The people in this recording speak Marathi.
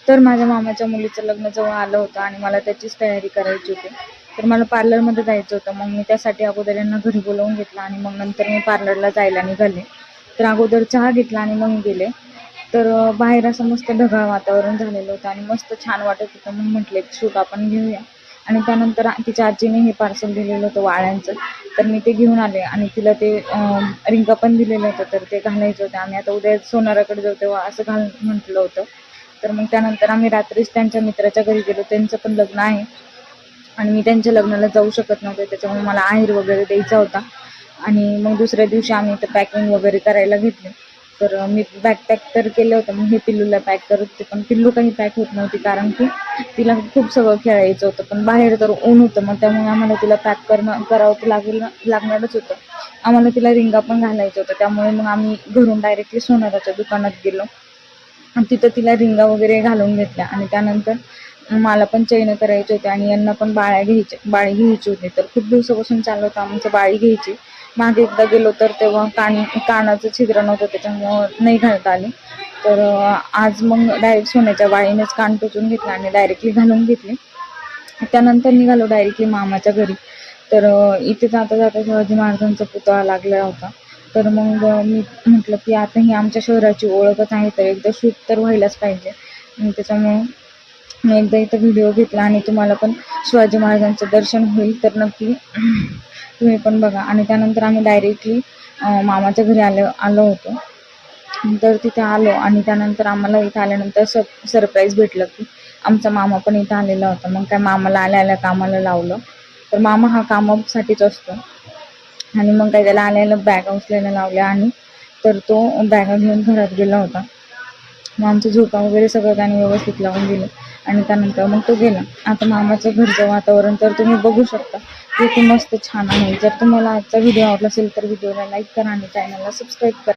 तर माझ्या मामाच्या मुलीचं लग्न जवळ आलं होतं आणि मला त्याचीच तयारी करायची होती. तर मला पार्लरमध्ये जायचं होतं. मग मी त्यासाठी अगोदर यांना घरी बोलावून घेतलं आणि मग नंतर मी पार्लरला जायला निघाले. तर अगोदर चहा घेतला आणि मग गेले. तर बाहेर असं मस्त ढगाळ वातावरण झालेलं होतं आणि मस्त छान वाटत होतं. मग म्हटले शूट आपण घेऊया. आणि त्यानंतर तिच्या आजीने हे पार्सल दिलेलं होतं वाळ्यांचं. तर मी ते घेऊन आले आणि तिला ते रिंगा पण दिलेलं होतं. तर ते घालायचं होतं. आम्ही आता उद्या सोनाराकडे जाऊ तेव्हा असं घाल म्हटलं होतं. तर मग त्यानंतर आम्ही रात्रीच त्यांच्या मित्राच्या घरी गेलो. त्यांचं पण लग्न आहे आणि मी त्यांच्या लग्नाला जाऊ शकत नव्हते. त्याच्यामुळे मला आहेर वगैरे द्यायचा होता. आणि मग दुसऱ्या दिवशी आम्ही इथं पॅकिंग वगैरे करायला घेतले. तर मी बॅग पॅक तर केलं होतं. मग हे पिल्लूला पॅक करत होते. पण पिल्लू काही पॅक होत नव्हती कारण की तिला खूप सगळं खेळायचं होतं. पण बाहेर तर ऊन होतं. मग त्यामुळे आम्हाला तिला पॅक करावं लागणारच होतं. आम्हाला तिला रिंगा पण घालायचं होतं. त्यामुळे मग आम्ही घरून डायरेक्टली सोनाराच्या दुकानात गेलो आणि तिथं तिला रिंगा वगैरे घालून घेतल्या. आणि त्यानंतर मला पण चैन करायचे होते आणि यांना पण बाळी घ्यायची होती. तर खूप दिवसापासून चाललं होतं आमचं बाळी घ्यायची. मागे एकदा गेलो तर तेव्हा कानाचं छिद्र नव्हतं, त्याच्यामुळं नाही घालता आली. तर आज मग डायरेक्ट सोन्याच्या बाळीनेच कान टोचून घेतला आणि डायरेक्टली घालून घेतले. त्यानंतर निघालो डायरेक्टली मामाच्या घरी. तर इथे जाता जाता शिवाजी महाराजांचा पुतळा लागला होता. तर मग मी म्हटलं की आता ही आमच्या शहराची ओळखच आहे, तर एकदा शूट तर व्हायलाच पाहिजे. आणि त्याच्यामुळे मी एकदा इथं व्हिडिओ घेतला आणि तुम्हाला पण शिवाजी महाराजांचं दर्शन होईल तर नक्की तुम्ही पण बघा. आणि त्यानंतर आम्ही डायरेक्टली मामाच्या घरी आलो होतो. तर तिथे आलो आणि त्यानंतर आम्हाला इथं आल्यानंतर सरप्राईज भेटलं की आमचा मामा पण इथं आलेला होता. मग काय मामाला आल्या कामाला लावलं. तर मामा हा कामासाठीच असतो. आणि मग काय त्याला आल्याला बॅगा उचलायला लावल्या आणि तर तो बॅगा घेऊन घरात गेला होता. मग आमचं झोका वगैरे सगळं त्याने व्यवस्थित लावून दिलं आणि त्यानंतर मग तो गेला. आता मामाचं घरचं वातावरण तर तुम्ही बघू शकता की ते मस्त छान आहे. जर तुम्हाला आजचा व्हिडिओ आवडला असेल तर व्हिडिओला लाईक करा आणि चॅनलला सबस्क्राईब करा.